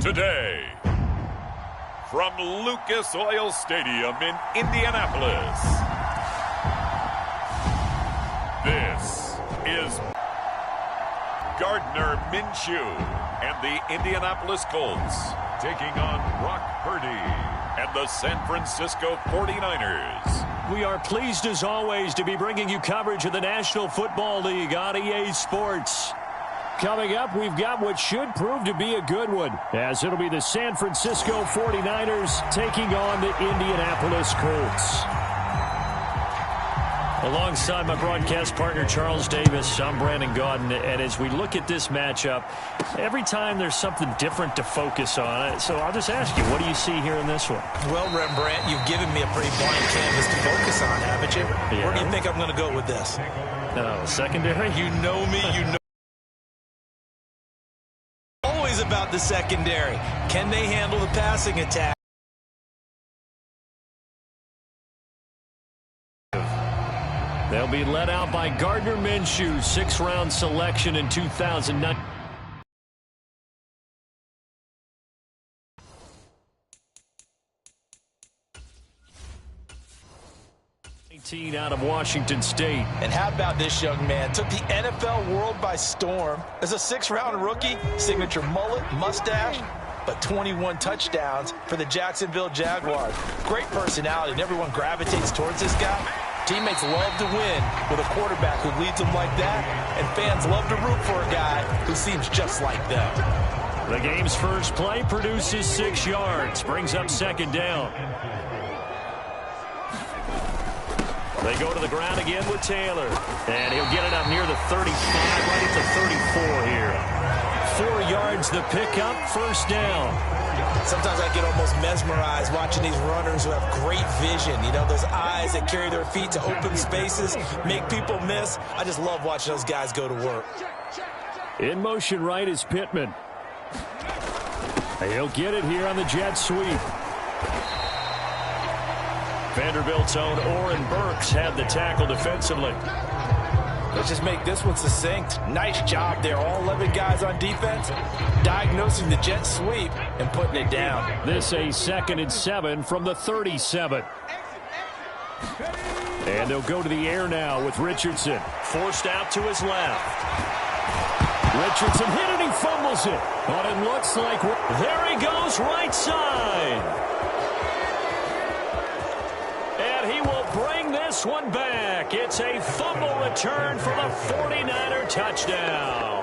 Today, from Lucas Oil Stadium in Indianapolis, this is Gardner Minshew and the Indianapolis Colts taking on Brock Purdy and the San Francisco 49ers. We are pleased as always to be bringing you coverage of the National Football League on EA Sports. Coming up, we've got what should prove to be a good one, as it'll be the San Francisco 49ers taking on the Indianapolis Colts. Alongside my broadcast partner, Charles Davis, I'm Brandon Gaudin, and as we look at this matchup, every time there's something different to focus on. So I'll just ask you, what do you see here in this one? Well, Rembrandt, you've given me a pretty blank canvas to focus on, haven't you? Yeah. Where do you think I'm going to go with this? Secondary? You know me, you know. Always about the secondary. Can they handle the passing attack? They'll be led out by Gardner Minshew, 6th-round selection in 2009. Out of Washington State. And how about this young man? Took the NFL world by storm. As a 6th-round rookie, signature mullet, mustache, but 21 touchdowns for the Jacksonville Jaguars. Great personality, and everyone gravitates towards this guy. Teammates love to win with a quarterback who leads them like that, and fans love to root for a guy who seems just like them. The game's first play produces 6 yards, brings up 2nd down. They go to the ground again with Taylor, and he'll get it up near the 35, right at the 34 here. 4 yards the pickup, 1st down. Sometimes I get almost mesmerized watching these runners who have great vision. You know, those eyes that carry their feet to open spaces, make people miss. I just love watching those guys go to work. In motion right is Pittman. He'll get it here on the jet sweep. Vanderbilt's own Oren Burks had the tackle defensively. Let's just make this one succinct. Nice job there. All 11 guys on defense diagnosing the jet sweep and putting it down. This a 2nd and 7 from the 37. And they'll go to the air now with Richardson. Forced out to his left. Richardson hit it, he fumbles it. But it looks like, there he goes, right side. And he will bring this one back. It's a fumble return for the 49er touchdown.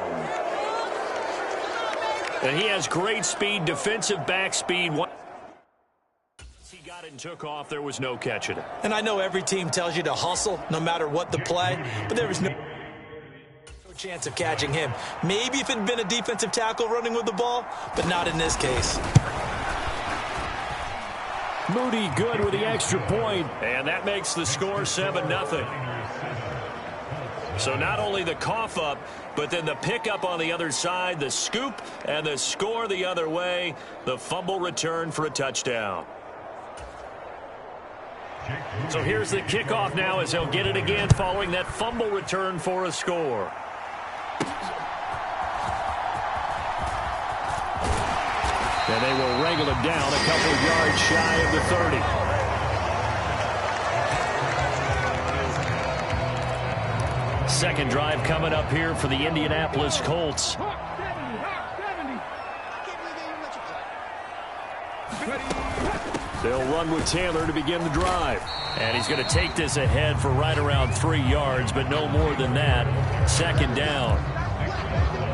And he has great speed, defensive back speed. He got it and took off. There was no catching it. And I know every team tells you to hustle no matter what the play, but there was no chance of catching him. Maybe if it had been a defensive tackle running with the ball, but not in this case. Moody good with the extra point, and that makes the score 7-0. So not only the cough up, but then the pickup on the other side, the scoop, and the score the other way, the fumble return for a touchdown. So here's the kickoff now as he'll get it again following that fumble return for a score. And they will wrangle it down a couple of yards shy of the 30. Second drive coming up here for the Indianapolis Colts. They'll run with Taylor to begin the drive. And he's going to take this ahead for right around 3 yards, but no more than that. 2nd down.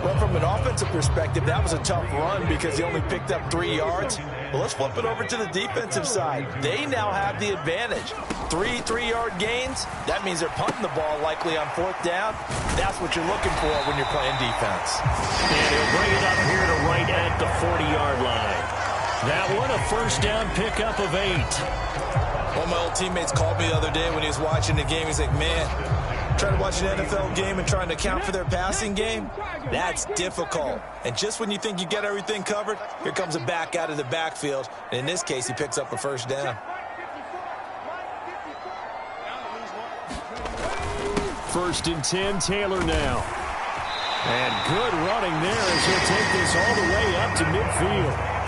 Well, from an offensive perspective, that was a tough run because he only picked up 3 yards. Well, let's flip it over to the defensive side. They now have the advantage. 3 3-yard gains. That means they're punting the ball likely on 4th down. That's what you're looking for when you're playing defense. And he'll bring it up here to right at the 40-yard line. That one a 1st down pickup of 8. One of my old teammates called me the other day when he was watching the game. He's like, man, trying to watch an NFL game and trying to account for their passing game, that's difficult. And just when you think you get everything covered, here comes a back out of the backfield. And in this case, he picks up a 1st down. 1st and 10, Taylor now. And good running there as he'll take this all the way up to midfield.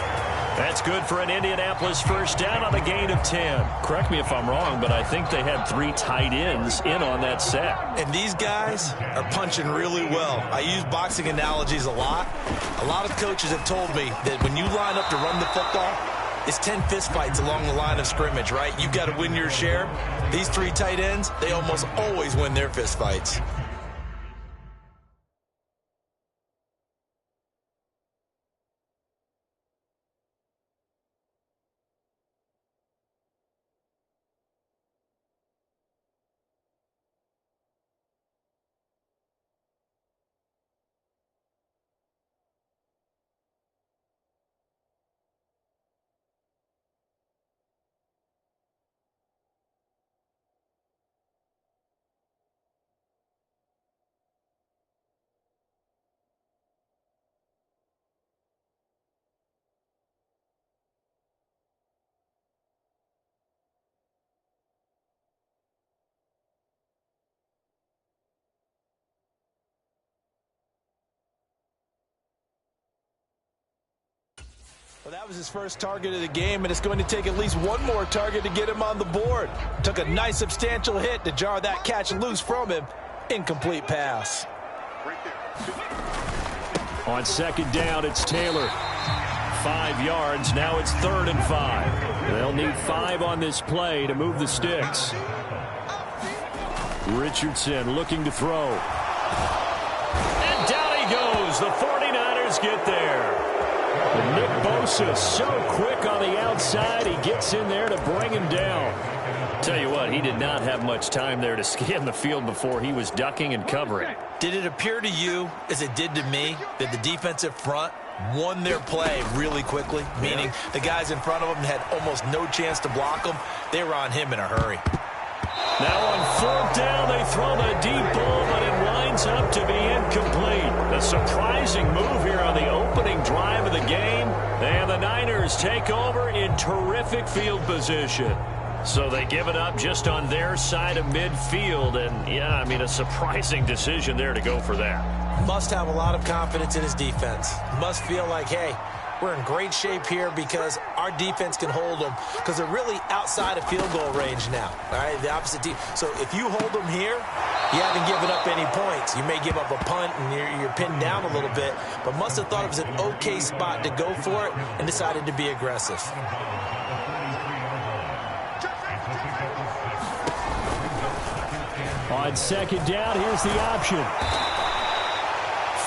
That's good for an Indianapolis first down on a gain of 10. Correct me if I'm wrong, but I think they had 3 tight ends in on that set. And these guys are punching really well. I use boxing analogies a lot. A lot of coaches have told me that when you line up to run the football, it's 10 fistfights along the line of scrimmage, right? You've got to win your share. These 3 tight ends, they almost always win their fistfights. Well, that was his first target of the game, and it's going to take at least one more target to get him on the board. Took a nice substantial hit to jar that catch loose from him. Incomplete pass. On second down, it's Taylor. 5 yards. Now it's 3rd and 5. They'll need 5 on this play to move the sticks. Richardson looking to throw. And down he goes. The 49ers get there. Nick Bosa so quick on the outside. He gets in there to bring him down. Tell you what, he did not have much time there to scan the field before he was ducking and covering. Did it appear to you, as it did to me, that the defensive front won their play really quickly? Meaning the guys in front of them had almost no chance to block them. They were on him in a hurry. Now on 4th down, they throw the deep ball, but it winds up to be incomplete. A surprising move here on the opening drive of the game. And the Niners take over in terrific field position. So they give it up just on their side of midfield. And, yeah, I mean, a surprising decision there to go for that. Must have a lot of confidence in his defense. Must feel like, hey, we're in great shape here because our defense can hold them, because they're really outside of field goal range now. All right, the opposite team. So if you hold them here, you haven't given up any points. You may give up a punt and you're pinned down a little bit, but must have thought it was an okay spot to go for it and decided to be aggressive. On second down, here's the option.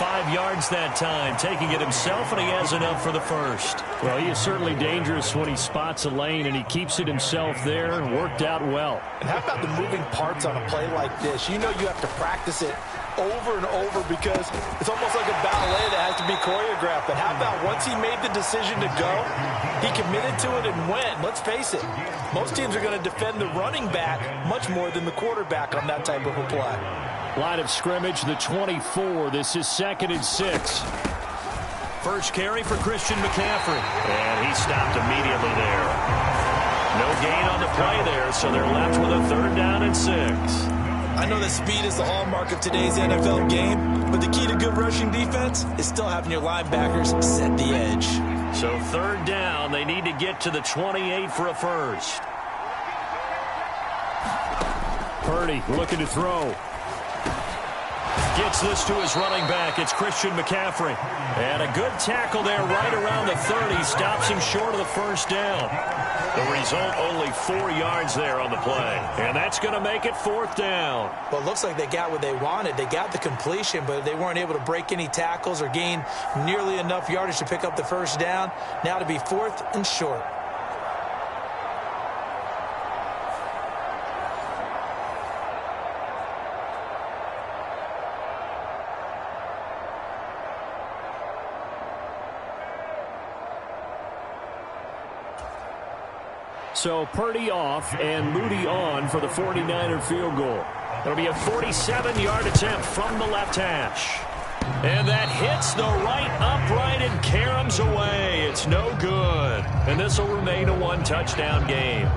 5 yards that time, taking it himself, and he has enough for the first. Well, he is certainly dangerous when he spots a lane, and he keeps it himself there. Worked out well. And how about the moving parts on a play like this? You know you have to practice it over and over because it's almost like a ballet that has to be choreographed. But how about once he made the decision to go, he committed to it and went. Let's face it, most teams are going to defend the running back much more than the quarterback on that type of a play. Line of scrimmage, the 24. This is 2nd and 6. First carry for Christian McCaffrey. And he stopped immediately there. No gain on the play there, so they're left with a 3rd down and 6. I know that speed is the hallmark of today's NFL game, but the key to good rushing defense is still having your linebackers set the edge. So 3rd down, they need to get to the 28 for a first. Purdy looking to throw. Gets this to his running back. It's Christian McCaffrey. And a good tackle there right around the 30. Stops him short of the first down. The result, only 4 yards there on the play. And that's going to make it 4th down. Well, it looks like they got what they wanted. They got the completion, but they weren't able to break any tackles or gain nearly enough yardage to pick up the first down. Now to be 4th and short. So Purdy off and Moody on for the 49er field goal. It'll be a 47-yard attempt from the left hash. And that hits the right upright and caroms away. It's no good. And this will remain a 1-touchdown game.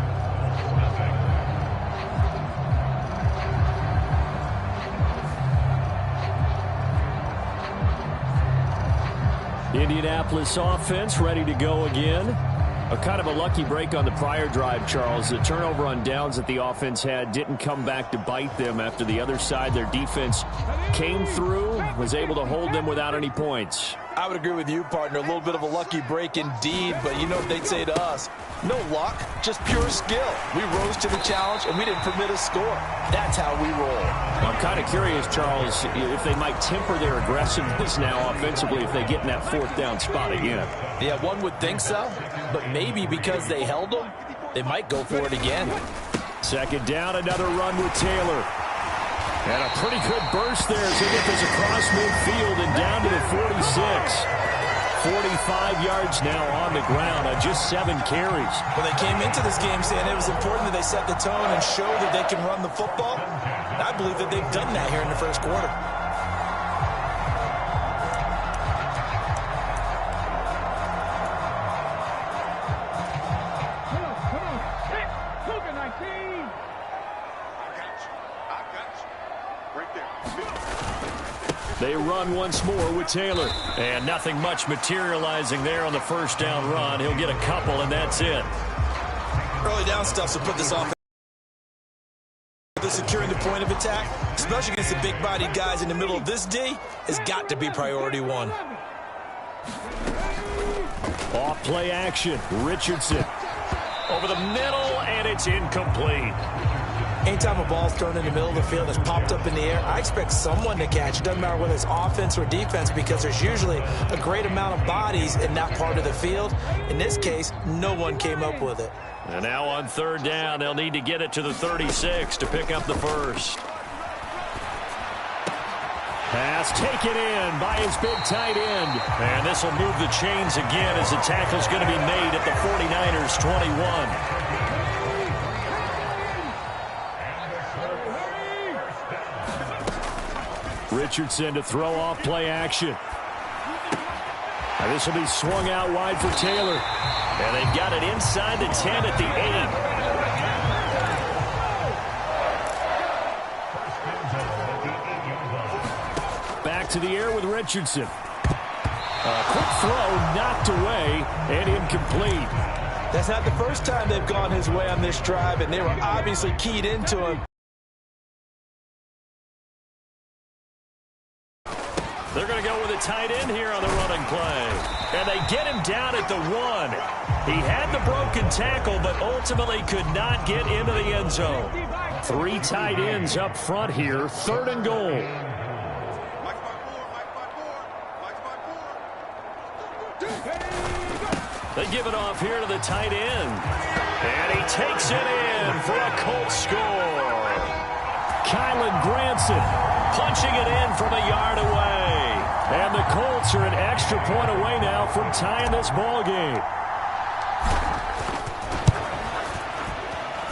Indianapolis offense ready to go again. A kind of a lucky break on the prior drive, Charles. The turnover on downs that the offense had didn't come back to bite them after the other side. Their defense came through, was able to hold them without any points. I would agree with you, partner. A little bit of a lucky break indeed, but you know what they'd say to us? No luck, just pure skill. We rose to the challenge, and we didn't permit a score. That's how we roll. I'm kind of curious, Charles, if they might temper their aggressiveness now offensively if they get in that fourth down spot again. Yeah, one would think so, but maybe because they held them, they might go for it again. Second down, another run with Taylor. And a pretty good burst there as he gets this across midfield and down to the 46. 45 yards now on the ground on just 7 carries. Well, they came into this game saying it was important that they set the tone and show that they can run the football. I believe that they've done that here in the first quarter. They run once more with Taylor. And nothing much materializing there on the first down run. He'll get a couple, and that's it. Early down stuff, so put this off. The securing the point of attack, especially against the big-bodied guys in the middle of this D, has got to be priority one. Off play action. Richardson. Over the middle, and it's incomplete. Anytime a ball's thrown in the middle of the field that's popped up in the air, I expect someone to catch. It doesn't matter whether it's offense or defense because there's usually a great amount of bodies in that part of the field. In this case, no one came up with it. And now on third down, they'll need to get it to the 36 to pick up the first. Pass taken in by his big tight end. And this will move the chains again as the tackle's going to be made at the 49ers' 21. Richardson to throw off play action. And this will be swung out wide for Taylor. And they've got it inside the 10 at the 8. Back to the air with Richardson. A quick throw knocked away and incomplete. That's not the first time they've gone his way on this drive, and they were obviously keyed into him. They're going to go with a tight end here on the running play. And they get him down at the 1. He had the broken tackle, but ultimately could not get into the end zone. 3 tight ends up front here. 3rd and goal. They give it off here to the tight end. And he takes it in for a Colts score. Kylan Granson punching it in from a yard away. And the Colts are an extra point away now from tying this ball game.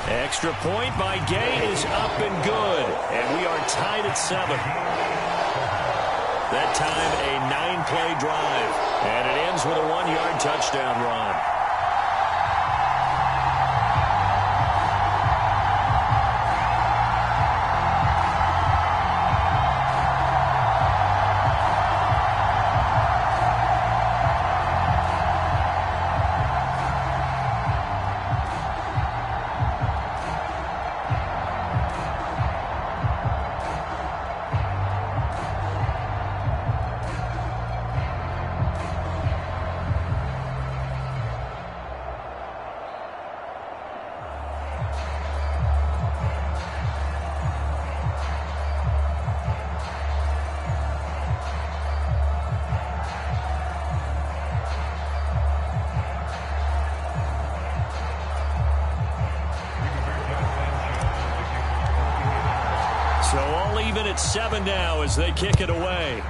Extra point by Gay is up and good. And we are tied at 7. That time a 9-play drive. And it ends with a 1-yard touchdown run. So all even at 7 now as they kick it away.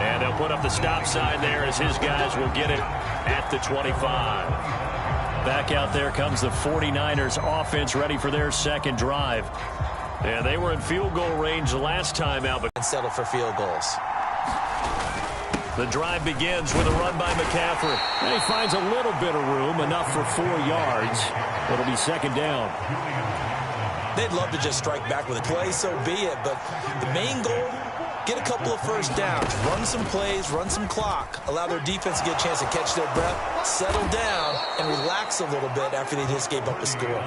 And they'll put up the stop sign there as his guys will get it at the 25. Back out there comes the 49ers offense ready for their second drive. And they were in field goal range the last time out, but settle for field goals. The drive begins with a run by McCaffrey. And he finds a little bit of room, enough for 4 yards. It'll be second down. They'd love to just strike back with a play, so be it. But the main goal, get a couple of first downs, run some plays, run some clock, allow their defense to get a chance to catch their breath, settle down, and relax a little bit after they just gave up a score.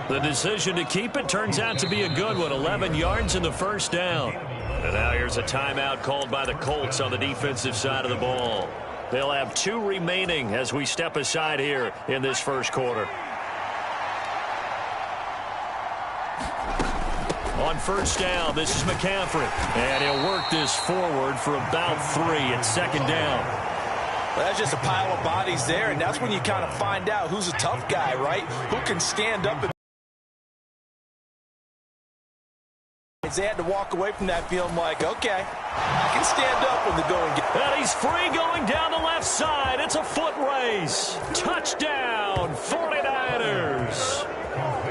The decision to keep it turns out to be a good one. 11 yards in the first down. And now here's a timeout called by the Colts on the defensive side of the ball. They'll have 2 remaining as we step aside here in this first quarter. On first down, this is McCaffrey. And he'll work this forward for about 3 at second down. Well, that's just a pile of bodies there, and that's when you kind of find out who's a tough guy, right? Who can stand up and they had to walk away from that feeling like, okay, I can stand up when the going gets. And he's free going down the left side. It's a foot race. Touchdown, 49ers.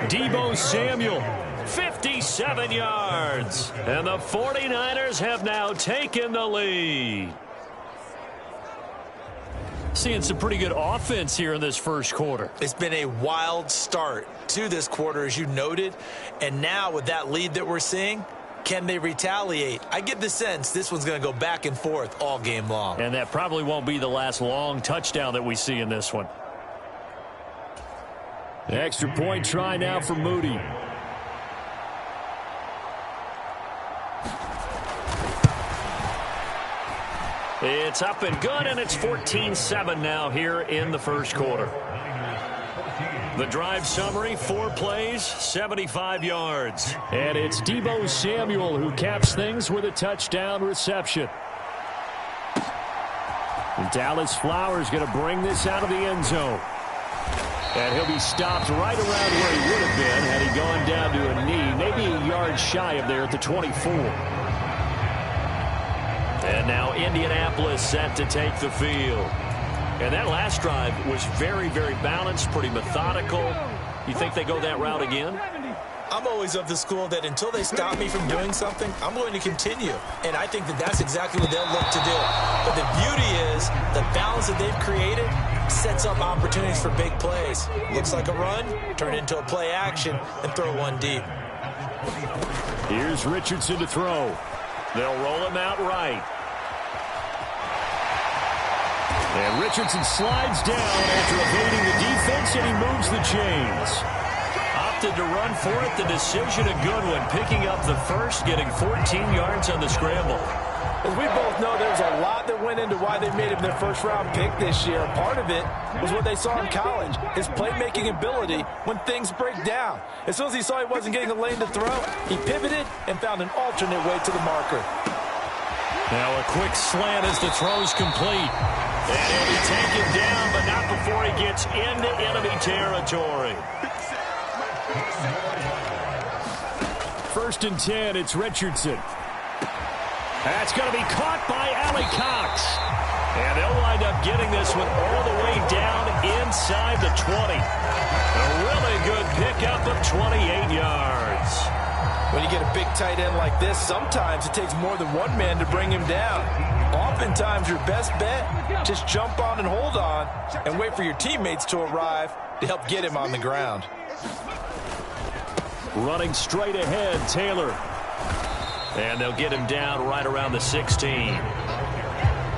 Deebo Samuel, 57 yards. And the 49ers have now taken the lead. Seeing some pretty good offense here in this first quarter. It's been a wild start to this quarter, as you noted. And now with that lead that we're seeing, can they retaliate? I get the sense this one's going to go back and forth all game long. And that probably won't be the last long touchdown that we see in this one. The extra point try now for Moody. It's up and good, and it's 14-7 now here in the first quarter. The drive summary, 4 plays, 75 yards. And it's Deebo Samuel who caps things with a touchdown reception. And Dallas Flowers going to bring this out of the end zone. And he'll be stopped right around where he would have been had he gone down to a knee, maybe a yard shy of there at the 24. And now Indianapolis set to take the field. And that last drive was very, very balanced, pretty methodical. You think they go that route again? I'm always of the school that until they stop me from doing something, I'm going to continue. And I think that that's exactly what they'll look to do. But the beauty is the balance that they've created sets up opportunities for big plays. Looks like a run, turn it into a play action, and throw one deep. Here's Richardson to throw. They'll roll him out right. And Richardson slides down after evading the defense, and he moves the chains. Opted to run for it. The decision a good one. Picking up the first, getting 14 yards on the scramble. As we both know, there's a lot that went into why they made him their first-round pick this year. Part of it was what they saw in college, his playmaking ability when things break down. As soon as he saw he wasn't getting a lane to throw, he pivoted and found an alternate way to the marker. Now a quick slant as the throw's complete. And he'll be taken down, but not before he gets into enemy territory. 1st and 10, it's Richardson. That's going to be caught by Allie Cox. And they'll wind up getting this one all the way down inside the 20. A really good pickup of 28 yards. When you get a big tight end like this, sometimes it takes more than one man to bring him down. Oftentimes, your best bet, just jump on and hold on and wait for your teammates to arrive to help get him on the ground. Running straight ahead, Taylor. And they'll get him down right around the 16.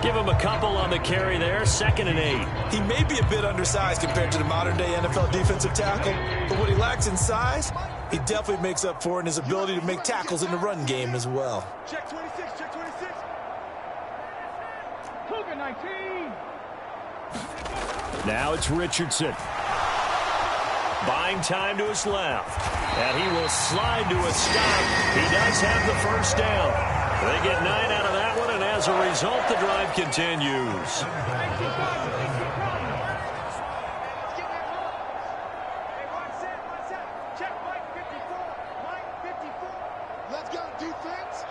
Give him a couple on the carry there, 2nd and 8. He may be a bit undersized compared to the modern-day NFL defensive tackle, but what he lacks in size, he definitely makes up for in his ability to make tackles in the run game as well. Check 26, check 26. Cougar 19. Now it's Richardson. Buying time to his left. And he will slide to a stop. He does have the first down. They get 9 out of that one, and as a result, the drive continues. Let's go, defense.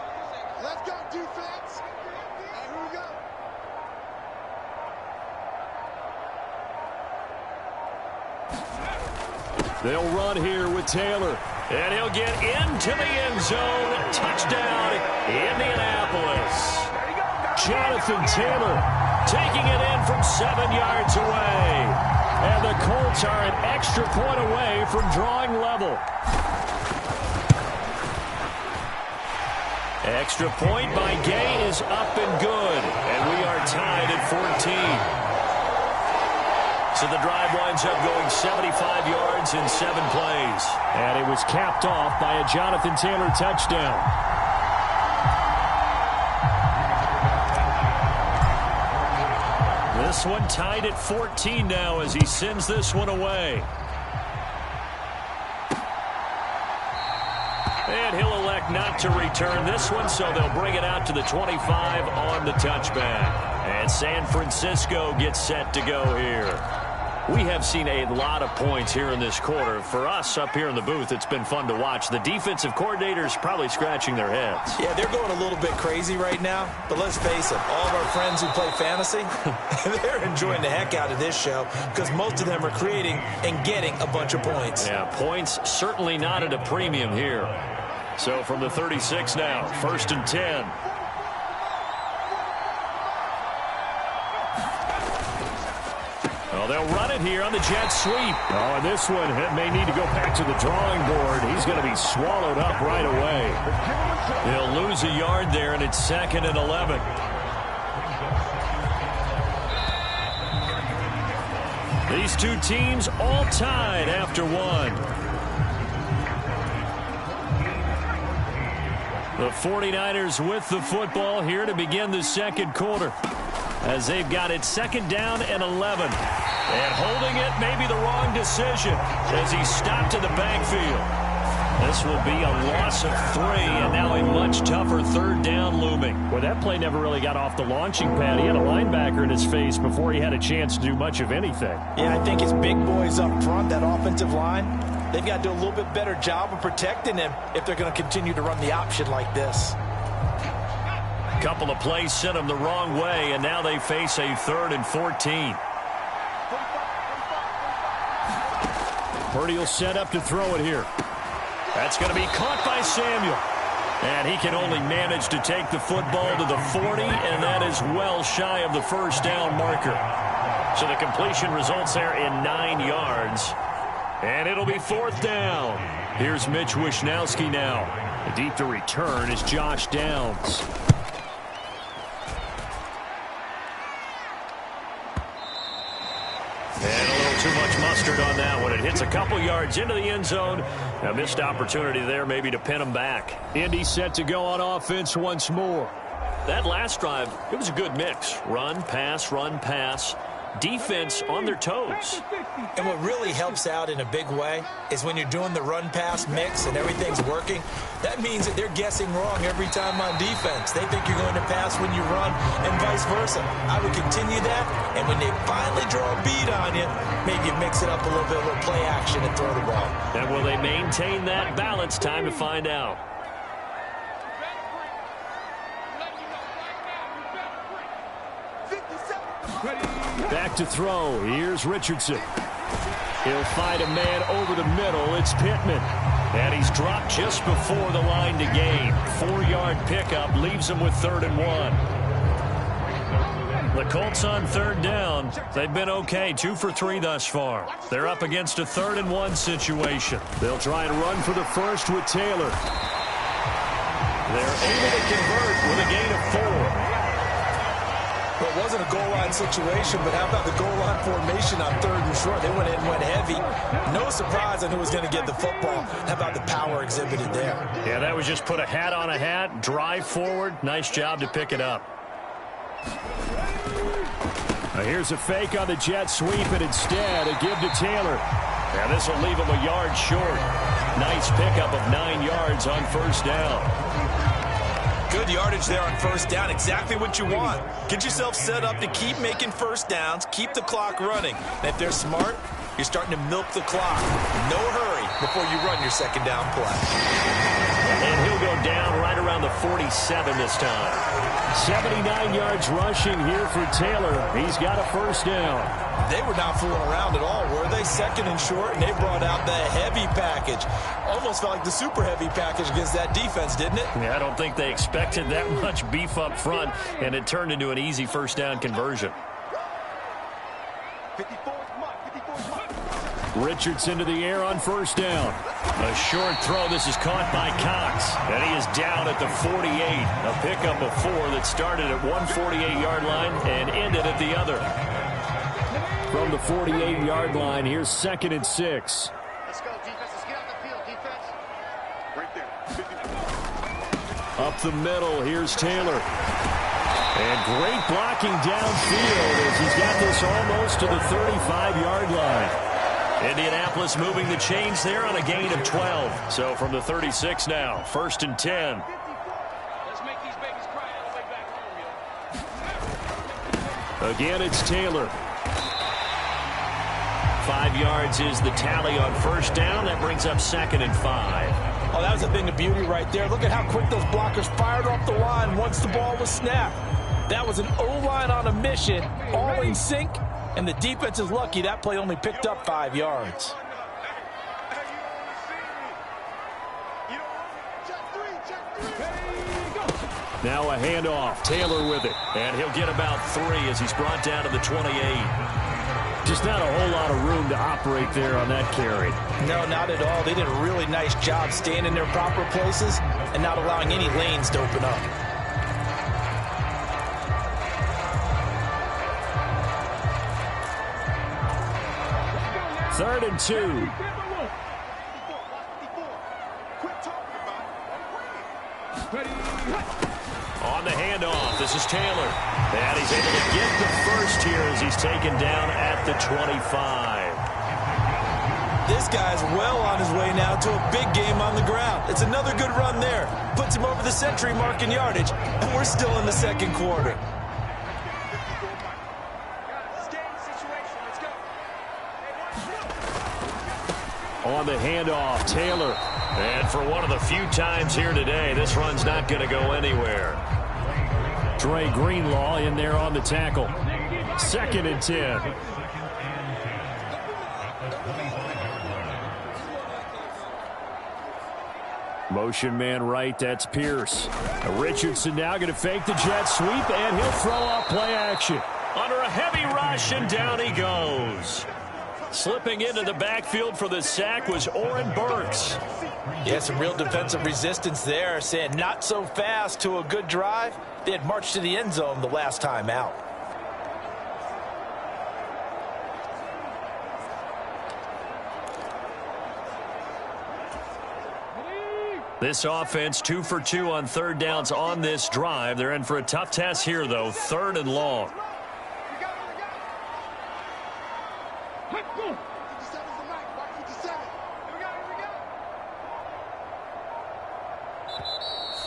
Let's go, defense. And here we go. They'll run here with Taylor. And he'll get into the end zone. Touchdown, Indianapolis. Jonathan Taylor taking it in from 7 yards away. And the Colts are an extra point away from drawing level. Extra point by Gay is up and good. And we are tied at 14. So the drive winds up going 75 yards in 7 plays. And it was capped off by a Jonathan Taylor touchdown. This one tied at 14 now as he sends this one away. And he'll elect not to return this one, so they'll bring it out to the 25 on the touchback. And San Francisco gets set to go here. We have seen a lot of points here in this quarter. For us up here in the booth, it's been fun to watch. The defensive coordinators probably scratching their heads. Yeah, they're going a little bit crazy right now. But let's face it, all of our friends who play fantasy, they're enjoying the heck out of this show because most of them are creating and getting a bunch of points. Yeah, points certainly not at a premium here. So from the 36 now, 1st and 10. Well, they'll run it here on the jet sweep. Oh, and this one may need to go back to the drawing board. He's going to be swallowed up right away. They'll lose a yard there, and it's 2nd and 11. These two teams all tied after one. The 49ers with the football here to begin the second quarter, as they've got it 2nd down and 11. And holding it may be the wrong decision as he stopped in the backfield. This will be a loss of 3, and now a much tougher 3rd down looming. Well, that play never really got off the launching pad. He had a linebacker in his face before he had a chance to do much of anything. Yeah, I think his big boys up front, that offensive line, they've got to do a little bit better job of protecting him if they're going to continue to run the option like this. Couple of plays sent them the wrong way, and now they face a 3rd and 14. Purdy will set up to throw it here. That's going to be caught by Samuel. And he can only manage to take the football to the 40, and that is well shy of the 1st down marker. So the completion results there in 9 yards. And it'll be 4th down. Here's Mitch Wishnowsky now. Deep to return is Josh Downs. And a little too much mustard on that one. It hits a couple yards into the end zone. A missed opportunity there maybe to pin him back. Indy set to go on offense once more. That last drive, it was a good mix. Run, pass, run, pass. Defense on their toes. And what really helps out in a big way is when you're doing the run-pass mix and everything's working, that means that they're guessing wrong every time on defense. They think you're going to pass when you run and vice versa. I would continue that, and when they finally draw a beat on you, maybe you mix it up a little bit, a little play action and throw the ball. And will they maintain that balance? Time to find out. Back to throw. Here's Richardson. He'll find a man over the middle. It's Pittman. And he's dropped just before the line to gain. 4-yard pickup leaves him with 3rd and 1. The Colts on 3rd down. They've been okay. 2 for 3 thus far. They're up against a 3rd and 1 situation. They'll try and run for the first with Taylor. They're able to convert with a gain of 4. Well, it wasn't a goal line situation, but how about the goal line formation on 3rd and short? They went in and went heavy. No surprise on who was going to get the football. How about the power exhibited there? Yeah, that was just put a hat on a hat, drive forward. Nice job to pick it up. Now here's a fake on the jet sweep, and instead a give to Taylor. Yeah, this will leave him a yard short. Nice pickup of 9 yards on 1st down. Good yardage there on 1st down. Exactly what you want. Get yourself set up to keep making 1st downs, keep the clock running. And if they're smart, you're starting to milk the clock. No hurry before you run your 2nd down play. And he'll go down right around the 47 this time. 79 yards rushing here for Taylor. He's got a 1st down. They were not fooling around at all, were they? 2nd and short, and they brought out the heavy package. Almost felt like the super heavy package against that defense, didn't it? Yeah, I don't think they expected that much beef up front, and it turned into an easy 1st down conversion. 54, come on, 54, come on. Richardson to the air on first down. A short throw. This is caught by Cox. And he is down at the 48. A pickup of 4 that started at one 48-yard line and ended at the other. From the 48-yard line, here's 2nd and 6. Let's go, defense. Let's get out the field, defense. Right there. Up the middle, here's Taylor. And great blocking downfield as he's got this almost to the 35-yard line. Indianapolis moving the chains there on a gain of 12. So from the 36 now, 1st and 10. Let's make these babies cry all the way back home, yo. Again, it's Taylor. 5 yards is the tally on first down. That brings up 2nd and 5. Oh, that was a thing of beauty right there. Look at how quick those blockers fired off the line once the ball was snapped. That was an O-line on a mission, all in sync, and the defense is lucky that play only picked up 5 yards. Now a handoff. Taylor with it. And he'll get about 3 as he's brought down to the 28. Just not a whole lot of room to operate there on that carry. No, not at all. They did a really nice job staying in their proper places and not allowing any lanes to open up. Third and 2. On the handoff, this is Taylor. And he's able to get the first here as he's taken down at the 25. This guy's well on his way now to a big game on the ground. It's another good run there. Puts him over the century mark in yardage, and we're still in the second quarter. On the handoff, Taylor. And for one of the few times here today, this run's not going to go anywhere. Dre Greenlaw in there on the tackle. 2nd and 10. Motion man right, that's Pierce. Richardson now going to fake the jet sweep, and he'll throw off play action. Under a heavy rush, and down he goes. Slipping into the backfield for the sack was Oren Burks. Yeah, some real defensive resistance there, saying not so fast to a good drive. They had marched to the end zone the last time out. This offense 2 for 2 on third downs on this drive. They're in for a tough test here, though. 3rd and long.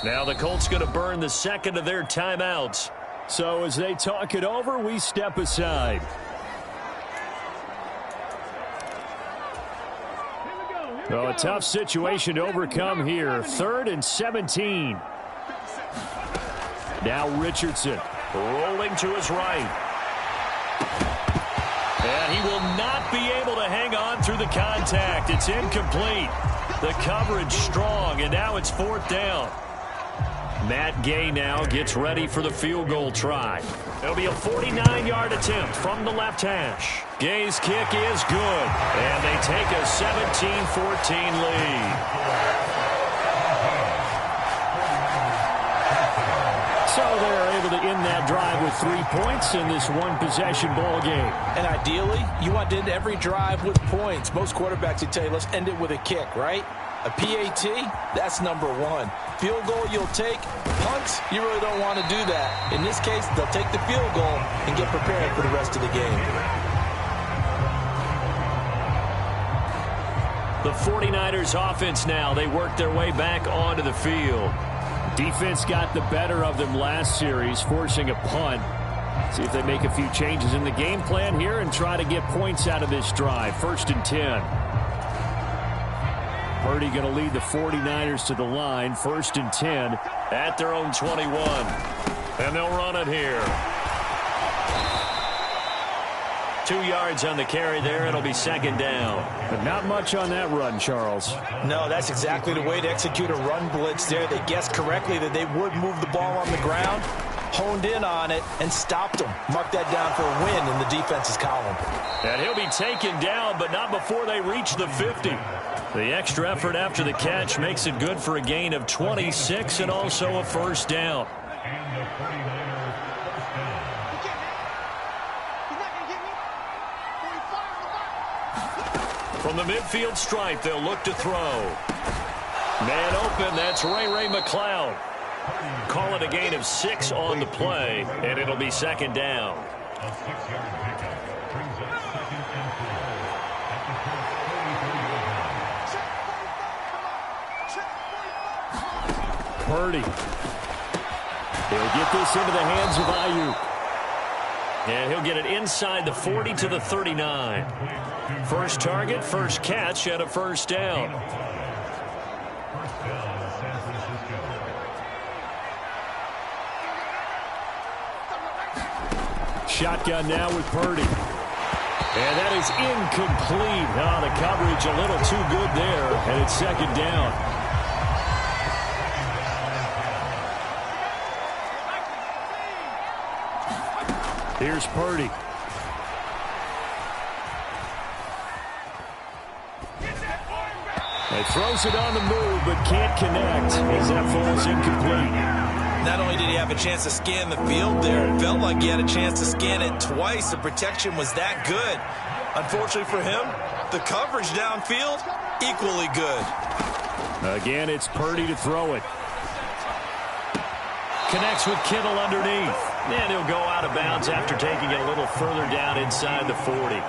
Now the Colts going to burn the second of their timeouts. So as they talk it over, we step aside. Oh, a tough situation to overcome here. 3rd and 17. Now Richardson. Rolling to his right. And he will not be able to hang on through the contact. It's incomplete. The coverage strong, and now it's 4th down. Matt Gay now gets ready for the field goal try. It'll be a 49-yard attempt from the left hash. Gay's kick is good, and they take a 17-14 lead. So they're able to end that drive with 3 points in this one-possession ball game. And ideally, you want to end every drive with points. Most quarterbacks would tell you, let's end it with a kick, right? A PAT, that's number 1. Field goal you'll take. Punts, you really don't want to do that. In this case, they'll take the field goal and get prepared for the rest of the game. The 49ers offense now. They work their way back onto the field. Defense got the better of them last series, forcing a punt. See if they make a few changes in the game plan here and try to get points out of this drive. 1st and 10. Purdy going to lead the 49ers to the line. 1st and 10 at their own 21. And they'll run it here. 2 yards on the carry there. It'll be 2nd down. But not much on that run, Charles. No, that's exactly the way to execute a run blitz there. They guessed correctly that they would move the ball on the ground. honed in on it and stopped him. Mark that down for a win in the defense's column. And he'll be taken down, but not before they reach the 50. The extra effort after the catch makes it good for a gain of 26 and also a first down. From the midfield stripe, they'll look to throw. Man open, that's Ray McLeod. Call it a gain of 6 on the play, and it'll be second down. A 6-yard pickup brings up second and 4 at the 40-yard line. Purdy. He'll get this into the hands of Ayuk. And he'll get it inside the 40 to the 39. First target, first catch, and a first down. First down, San Francisco. Shotgun now with Purdy. And that is incomplete. Oh, the coverage a little too good there, and it's second down. Here's Purdy. He throws it on the move, but can't connect as that falls incomplete. Not only did he have a chance to scan the field there, it felt like he had a chance to scan it twice. The protection was that good. Unfortunately for him, the coverage downfield, equally good. Again, it's Purdy to throw it. Connects with Kittle underneath. And he'll go out of bounds after taking it a little further down inside the 40.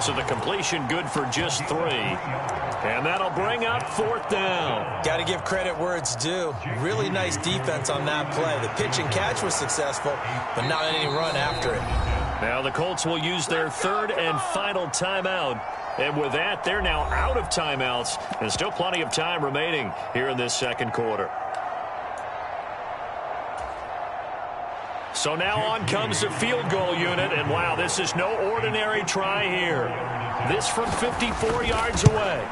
So the completion good for just 3. And that'll bring up fourth down. Got to give credit where it's due. Really nice defense on that play. The pitch and catch was successful, but not any run after it. Now the Colts will use their third and final timeout. And with that, they're now out of timeouts. And still plenty of time remaining here in this second quarter. So now on comes the field goal unit. And wow, this is no ordinary try here. This from 54 yards away.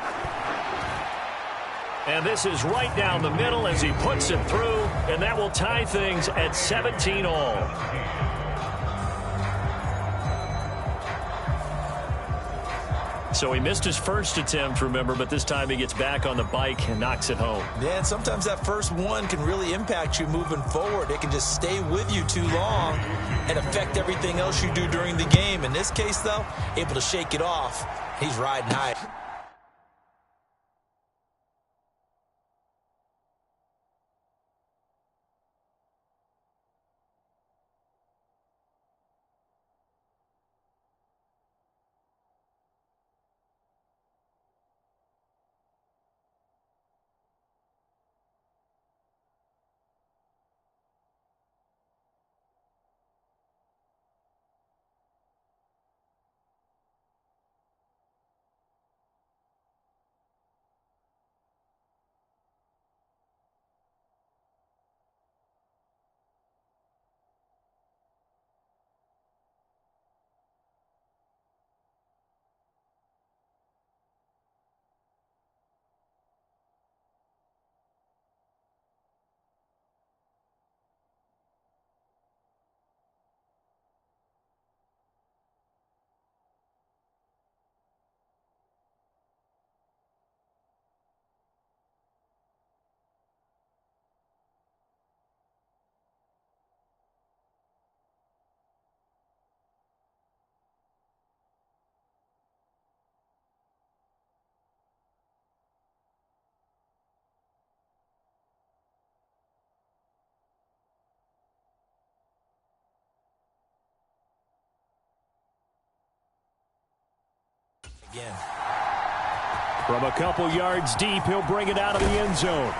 And this is right down the middle as he puts it through. And that will tie things at 17 all. So he missed his first attempt, remember, but this time he gets back on the bike and knocks it home. Yeah, and sometimes that first one can really impact you moving forward. It can just stay with you too long and affect everything else you do during the game. In this case, though, able to shake it off. He's riding high. Again. From a couple yards deep, he'll bring it out of the end zone.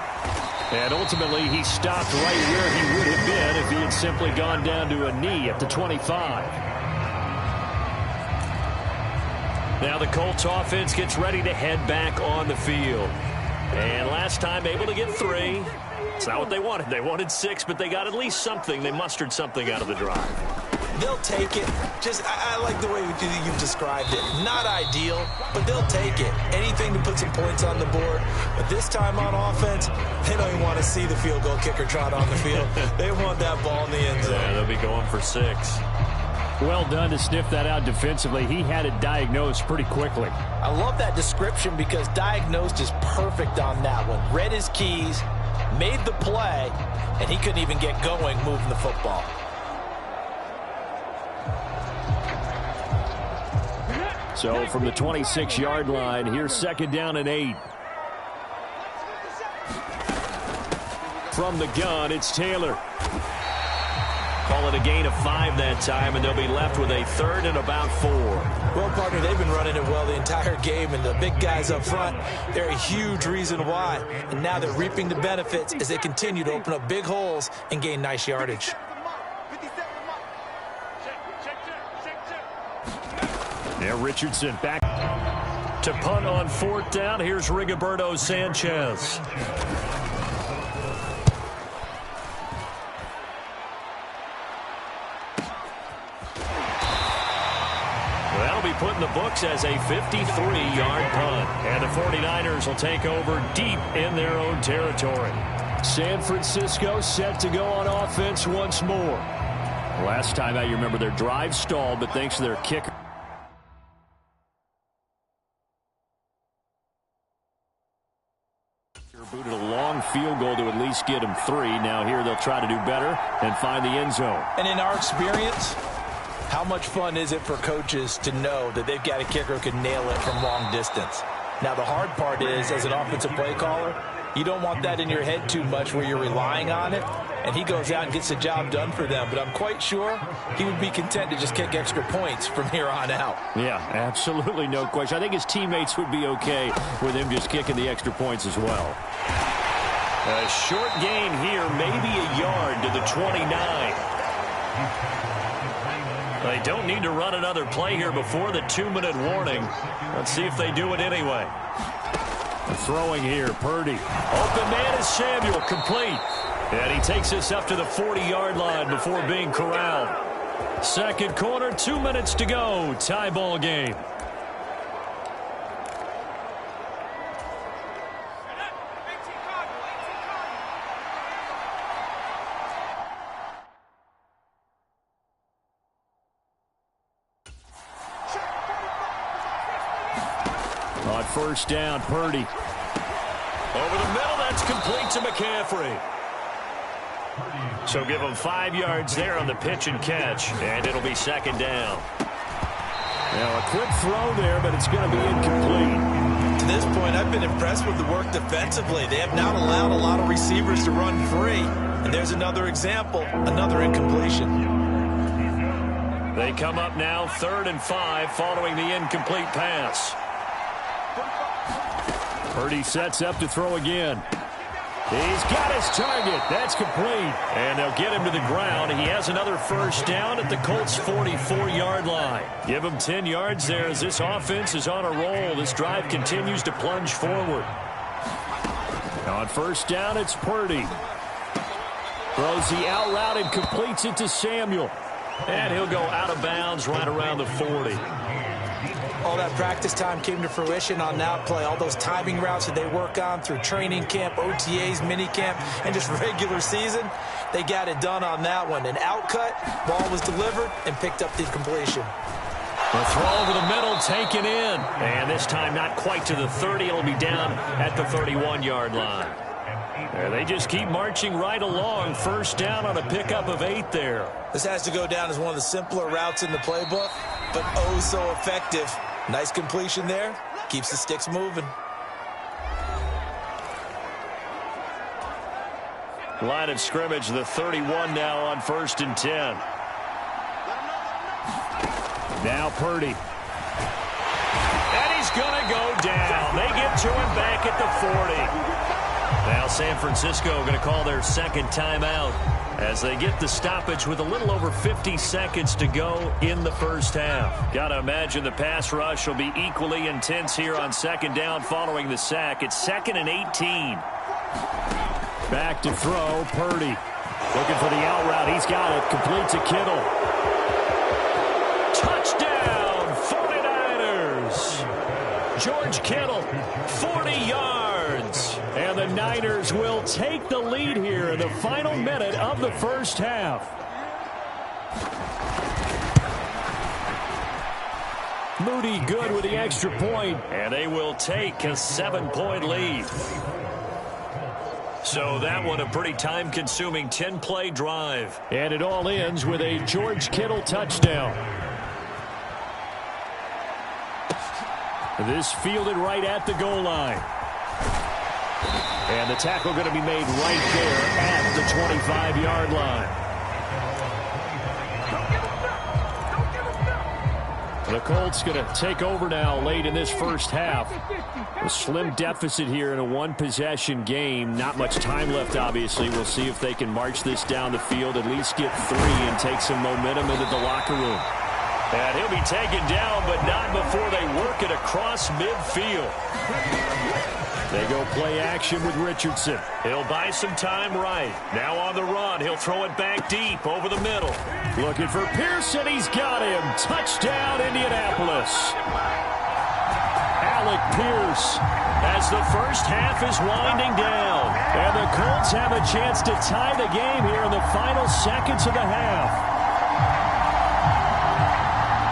And ultimately, he stopped right where he would have been if he had simply gone down to a knee at the 25. Now the Colts offense gets ready to head back on the field. And last time able to get 3. It's not what they wanted. They wanted 6, but they got at least something. They mustered something out of the drive. they'll take it. I like the way you've described it. Not ideal, but they'll take it. Anything to put some points on the board. But this time on offense, they don't even want to see the field goal kicker trot on the field. They want that ball in the end zone. Yeah, they'll be going for 6. Well done to sniff that out defensively. He had it diagnosed pretty quickly. I love that description because diagnosed is perfect on that one. Read his keys, made the play, and he couldn't even get going moving the football. So from the 26-yard line, here's 2nd down and 8. From the gun, it's Taylor. Call it a gain of 5 that time, and they'll be left with a 3rd and about 4. Well, partner, they've been running it well the entire game, and the big guys up front, they're a huge reason why. And now they're reaping the benefits as they continue to open up big holes and gain nice yardage. Now Richardson back to punt on 4th down. Here's Rigoberto Sanchez. That'll be put in the books as a 53-yard punt. And the 49ers will take over deep in their own territory. San Francisco set to go on offense once more. Last time out, you remember their drive stalled, but thanks to their kicker. Booted a long field goal to at least get him 3. Now here they'll try to do better and find the end zone. And in our experience, how much fun is it for coaches to know that they've got a kicker who can nail it from long distance? Now, the hard part is, as an offensive play caller, you don't want that in your head too much where you're relying on it, and he goes out and gets the job done for them. But I'm quite sure he would be content to just kick extra points from here on out. Yeah, absolutely no question. I think his teammates would be okay with him just kicking the extra points as well. A short gain here, maybe a yard to the 29. They don't need to run another play here before the 2-minute warning. Let's see if they do it anyway. Throwing here, Purdy. Open man is Samuel, complete. And he takes us up to the 40-yard line before being corralled. Second quarter, 2 minutes to go. Tie ball game. On 1st down, Purdy. Over the middle, that's complete to McCaffrey. So give him 5 yards there on the pitch and catch, and it'll be 2nd down. Now a quick throw there, but it's going to be incomplete. To this point, I've been impressed with the work defensively. They have not allowed a lot of receivers to run free. And there's another example, another incompletion. They come up now 3rd and 5 following the incomplete pass. Purdy sets up to throw again. He's got his target. That's complete. And they'll get him to the ground. He has another 1st down at the Colts' 44-yard line. Give him 10 yards there as this offense is on a roll. This drive continues to plunge forward. On 1st down, it's Purdy. Throws the out route and completes it to Samuel. And he'll go out of bounds right around the 40. All that practice time came to fruition on that play. All those timing routes that they work on through training camp, OTAs, minicamp, and just regular season, they got it done on that one. An outcut, ball was delivered, and picked up the completion. The throw over the middle, taken in. And this time not quite to the 30. It'll be down at the 31-yard line. They just keep marching right along. 1st down on a pickup of 8 there. This has to go down as one of the simpler routes in the playbook, but oh so effective. Nice completion there. Keeps the sticks moving. Line of scrimmage, the 31 now on 1st and 10. Now Purdy. And he's going to go down. They get to him back at the 40. Now San Francisco going to call their 2nd timeout as they get the stoppage with a little over 50 seconds to go in the 1st half. Got to imagine the pass rush will be equally intense here on 2nd down following the sack. It's 2nd and 18. Back to throw, Purdy. Looking for the out route. He's got it. Complete to Kittle. 49ers will take the lead here in the final minute of the first half. Moody good with the extra point. And they will take a 7-point lead. So that one a pretty time-consuming 10-play drive. And it all ends with a George Kittle touchdown. This fielded right at the goal line. And the tackle going to be made right there at the 25-yard line. The Colts going to take over now late in this first half. A slim deficit here in a one-possession game. Not much time left, obviously. We'll see if they can march this down the field, at least get 3 and take some momentum into the locker room. And he'll be taken down, but not before they work it across midfield. They go play action with Richardson. He'll buy some time right. Now on the run, he'll throw it back deep over the middle. Looking for Pearson. He's got him. Touchdown, Indianapolis. Alec Pierce. As the first half is winding down. And the Colts have a chance to tie the game here in the final seconds of the half.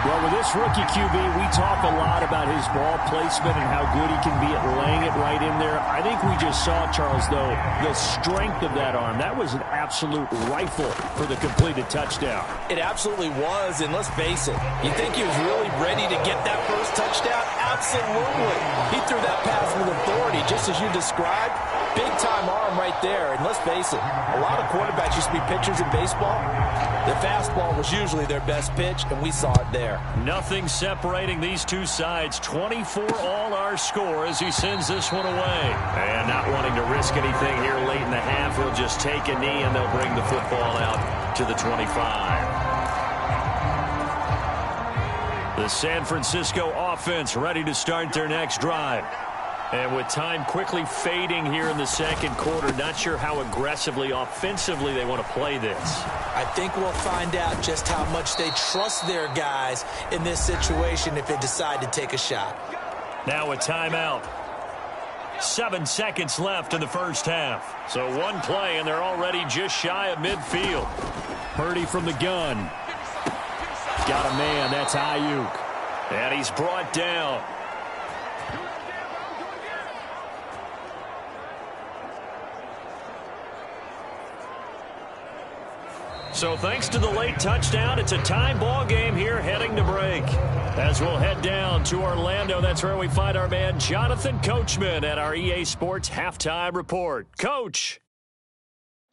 Well, with this rookie QB, we talk a lot about his ball placement and how good he can be at laying it right in there. I think we just saw, Charles, though, the strength of that arm. That was an absolute rifle for the completed touchdown. It absolutely was, and let's face it, you think he was really ready to get that first touchdown? Absolutely. He threw that pass with authority, just as you described. Big-time arm right there, and let's face it, a lot of quarterbacks used to be pitchers in baseball. The fastball was usually their best pitch, and we saw it there. Nothing separating these two sides. 24 all our score as he sends this one away. And not wanting to risk anything here late in the half, he'll just take a knee and they'll bring the football out to the 25. The San Francisco offense ready to start their next drive. And with time quickly fading here in the second quarter, not sure how aggressively, offensively they want to play this. I think we'll find out just how much they trust their guys in this situation if they decide to take a shot. Now a timeout. 7 seconds left in the first half. So one play, and they're already just shy of midfield. Purdy from the gun. Got a man. That's Ayuk. And he's brought down. So thanks to the late touchdown, it's a tie ball game here heading to break. As we'll head down to Orlando, that's where we find our man Jonathan Coachman at our EA Sports Halftime Report. Coach.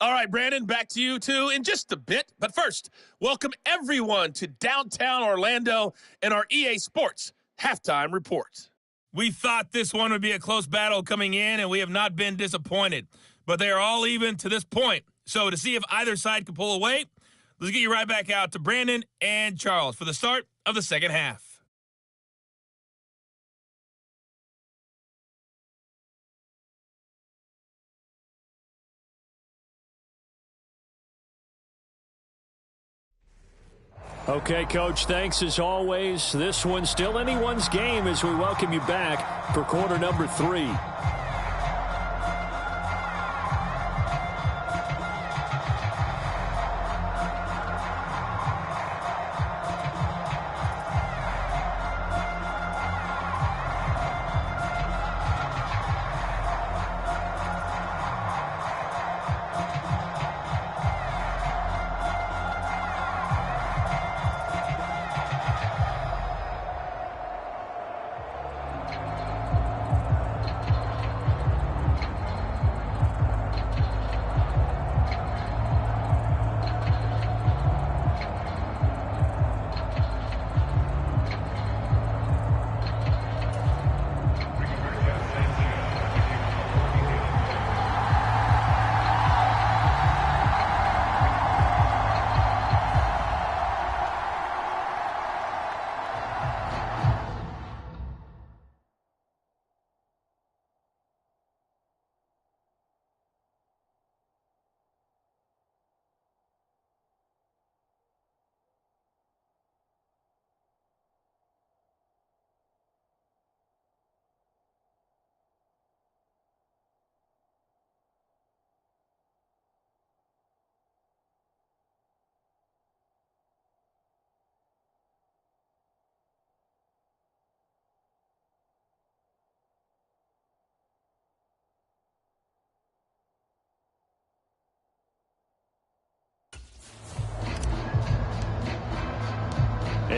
All right, Brandon, back to you too in just a bit. But first, welcome everyone to downtown Orlando and our EA Sports Halftime Report. We thought this one would be a close battle coming in, and we have not been disappointed. But they are all even to this point. So to see if either side can pull away, let's get you right back out to Brandon and Charles for the start of the second half. Okay, Coach, thanks as always. This one's still anyone's game as we welcome you back for quarter number 3.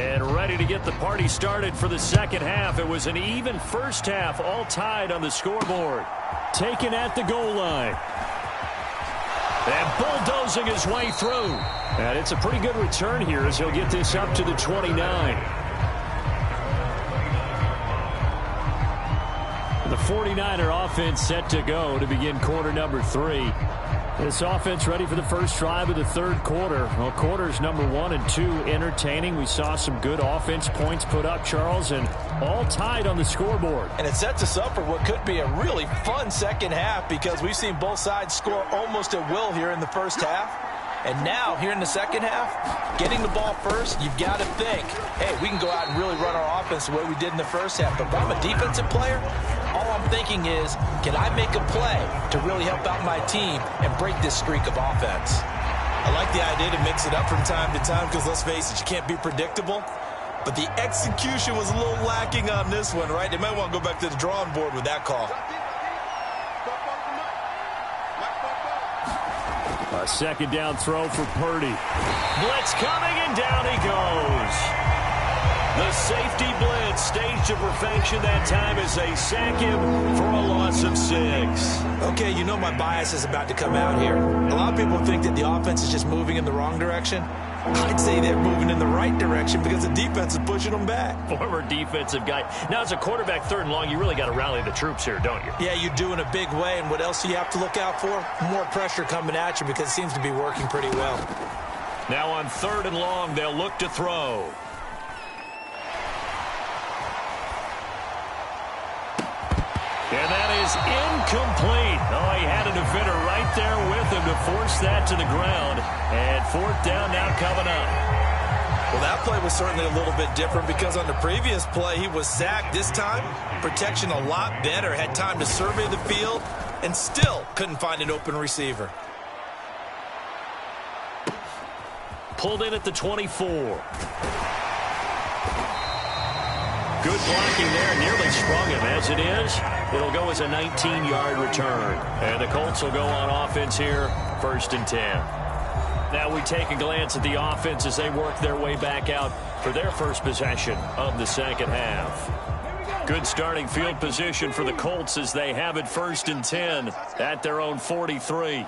And ready to get the party started for the second half. It was an even first half, all tied on the scoreboard. Taken at the goal line. And bulldozing his way through. And it's a pretty good return here as he'll get this up to the 29. The 49er offense set to go to begin quarter number 3. This offense ready for the first drive of the third quarter. Well, quarters number 1 and 2 entertaining. We saw some good offense points put up, Charles, and all tied on the scoreboard. And it sets us up for what could be a really fun second half because we've seen both sides score almost at will here in the first half. And now, here in the second half, getting the ball first, you've got to think, hey, we can go out and really run our offense the way we did in the first half. But if I'm a defensive player, all I'm thinking is, can I make a play to really help out my team and break this streak of offense? I like the idea to mix it up from time to time because, let's face it, you can't be predictable. But the execution was a little lacking on this one, right? They might want to go back to the drawing board with that call. A second down throw for Purdy. Blitz coming, and down he goes. The safety blitz staged to perfection that time as they sack him for a loss of 6. Okay, you know my bias is about to come out here. A lot of people think that the offense is just moving in the wrong direction. I'd say they're moving in the right direction because the defense is pushing them back. Former defensive guy. Now, as a quarterback, third and long, you really got to rally the troops here, don't you? Yeah, you do in a big way. And what else do you have to look out for? More pressure coming at you because it seems to be working pretty well. Now on third and long, they'll look to throw. And that is incomplete. Oh, he had a defender right there with him to force that to the ground. And fourth down now coming up. Well, that play was certainly a little bit different because on the previous play, he was sacked. This time, protection a lot better. Had time to survey the field and still couldn't find an open receiver. Pulled in at the 24. Good blocking there, nearly sprung him. As it is, it'll go as a 19-yard return. And the Colts will go on offense here, first and 10. Now we take a glance at the offense as they work their way back out for their first possession of the second half. Good starting field position for the Colts as they have it first and 10 at their own 43.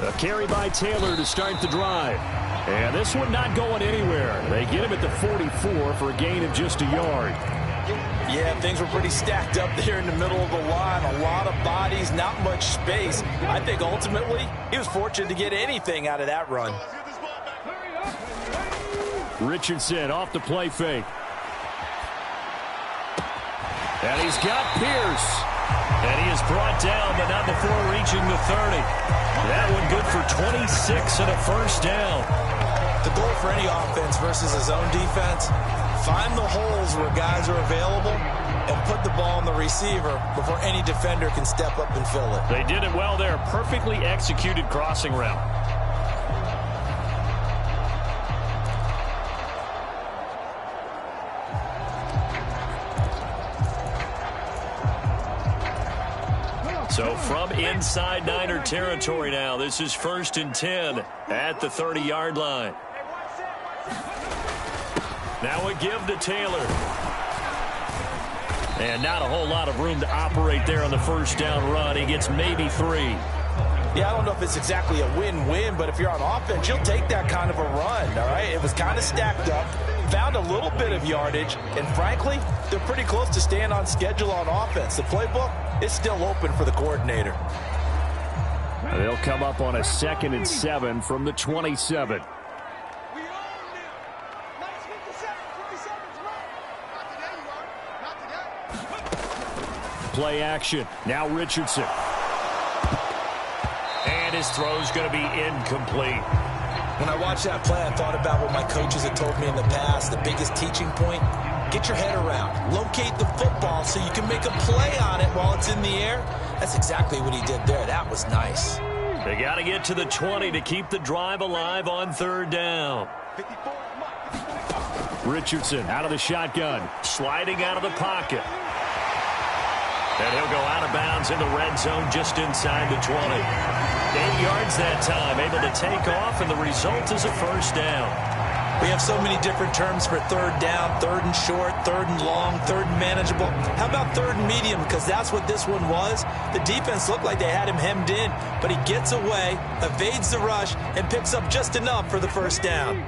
A carry by Taylor to start the drive. And this one not going anywhere. They get him at the 44 for a gain of just a yard. Yeah, things were pretty stacked up there in the middle of the line. A lot of bodies, not much space. I think ultimately he was fortunate to get anything out of that run. Richardson off the play fake. And he's got Pierce. And he is brought down, but not before reaching the 30. That one good for 26 and a first down. The goal for any offense versus a zone defense, find the holes where guys are available and put the ball on the receiver before any defender can step up and fill it. They did it well there. Perfectly executed crossing route. So from inside Niner territory now, this is first and 10 at the 30-yard line. Now a give to Taylor. And not a whole lot of room to operate there on the first down run. He gets maybe 3. Yeah, I don't know if it's exactly a win-win, but if you're on offense, you'll take that kind of a run, all right? It was kind of stacked up, found a little bit of yardage, and frankly, they're pretty close to staying on schedule on offense. The playbook is still open for the coordinator. They'll come up on a 2nd and 7 from the 27. Play action. Now Richardson. And his throw's going to be incomplete. When I watched that play, I thought about what my coaches had told me in the past. The biggest teaching point, get your head around. Locate the football so you can make a play on it while it's in the air. That's exactly what he did there. That was nice. They got to get to the 20 to keep the drive alive on third down. Richardson out of the shotgun. Sliding out of the pocket. And he'll go out of bounds in the red zone just inside the 20. 8 yards that time, able to take off, and the result is a first down. We have so many different terms for third down, third and short, third and long, third and manageable. How about third and medium? Because that's what this one was. The defense looked like they had him hemmed in, but he gets away, evades the rush, and picks up just enough for the first down.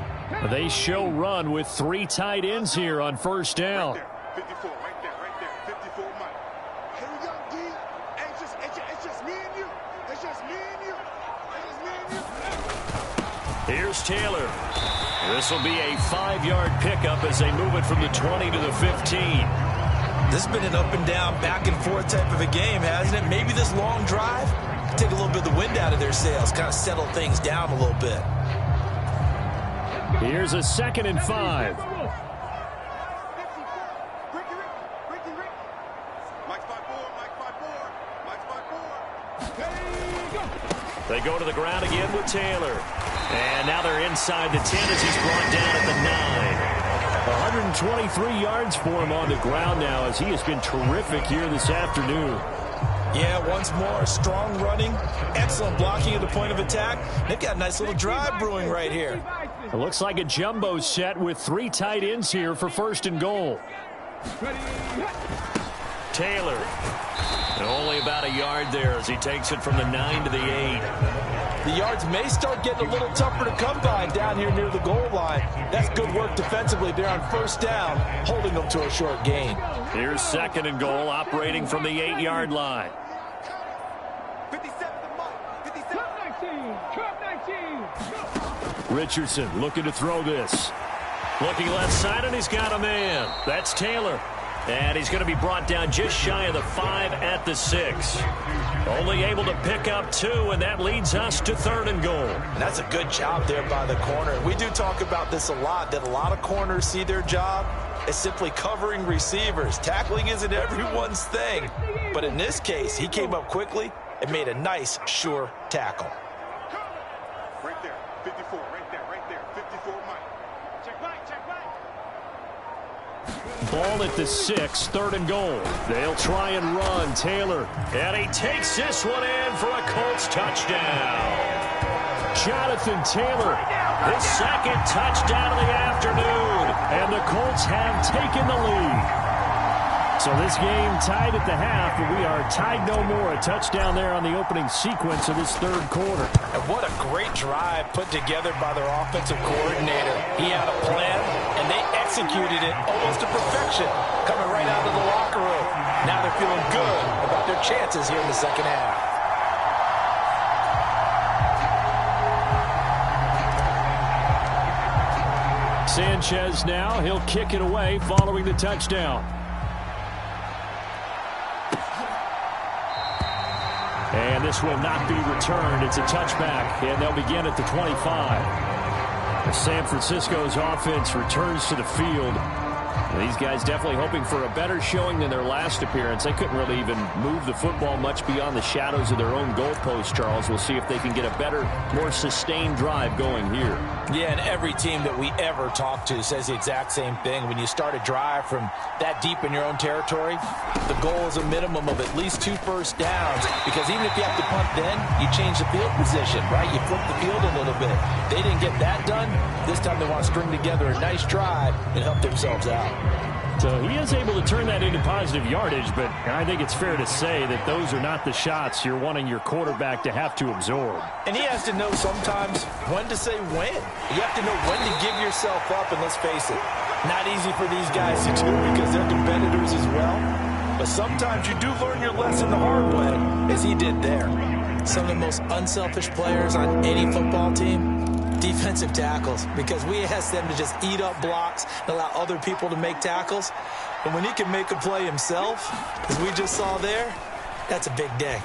They show run with 3 tight ends here on first down. Right there, 54, right there, 54, Mike. Here we go, D. It's just me and you. It's just me and you. It's just me and you. Here's Taylor. This will be a 5-yard pickup as they move it from the 20 to the 15. This has been an up and down, back and forth type of a game, hasn't it? Maybe this long drive can take a little bit of the wind out of their sails, kind of settle things down a little bit. Here's a 2nd and 5. They go to the ground again with Taylor. And now they're inside the 10 as he's brought down at the 9. 123 yards for him on the ground now as he has been terrific here this afternoon. Yeah, once more, strong running, excellent blocking at the point of attack. They've got a nice little drive brewing right here. It looks like a jumbo set with 3 tight ends here for first and goal. Taylor. And only about a yard there as he takes it from the 9 to the 8. The yards may start getting a little tougher to come by down here near the goal line. That's good work defensively there on first down, holding them to a short gain. Here's 2nd and goal, operating from the 8-yard line. 57 to Mike. 57. 19. Richardson looking to throw this. Looking left side, and he's got a man. That's Taylor. And he's going to be brought down just shy of the 5 at the 6. Only able to pick up 2, and that leads us to 3rd and goal. And that's a good job there by the corner. We do talk about this a lot, that a lot of corners see their job as simply covering receivers. Tackling isn't everyone's thing. But in this case, he came up quickly and made a nice, sure tackle. Right there, 54, right there, 54, Mike. Check back, check back. Ball at the 6, 3rd and goal. They'll try and run. Taylor. And he takes this one in for a Colts touchdown. Jonathan Taylor, his 2nd touchdown of the afternoon. And the Colts have taken the lead. So this game tied at the half, but we are tied no more. A touchdown there on the opening sequence of this 3rd quarter. And what a great drive put together by their offensive coordinator. He had a plan, and they executed it almost to perfection, coming right out of the locker room. Now they're feeling good about their chances here in the second half. Sanchez now, he'll kick it away following the touchdown. And this will not be returned. It's a touchback, and they'll begin at the 25. As San Francisco's offense returns to the field. These guys definitely hoping for a better showing than their last appearance. They couldn't really even move the football much beyond the shadows of their own goalpost, Charles. We'll see if they can get a better, more sustained drive going here. Yeah, and every team that we ever talk to says the exact same thing. When you start a drive from that deep in your own territory, the goal is a minimum of at least 2 first downs, because even if you have to punt then, you change the field position, right? You flip the field a little bit. They didn't get that done. This time they want to string together a nice drive and help themselves out. So he is able to turn that into positive yardage, but I think it's fair to say that those are not the shots you're wanting your quarterback to have to absorb. And he has to know sometimes when to say when. You have to know when to give yourself up, and let's face it, not easy for these guys to do because they're competitors as well. But sometimes you do learn your lesson the hard way, as he did there. Some of the most unselfish players on any football team, defensive tackles, because we ask them to just eat up blocks and allow other people to make tackles. And when he can make a play himself, as we just saw there, that's a big day.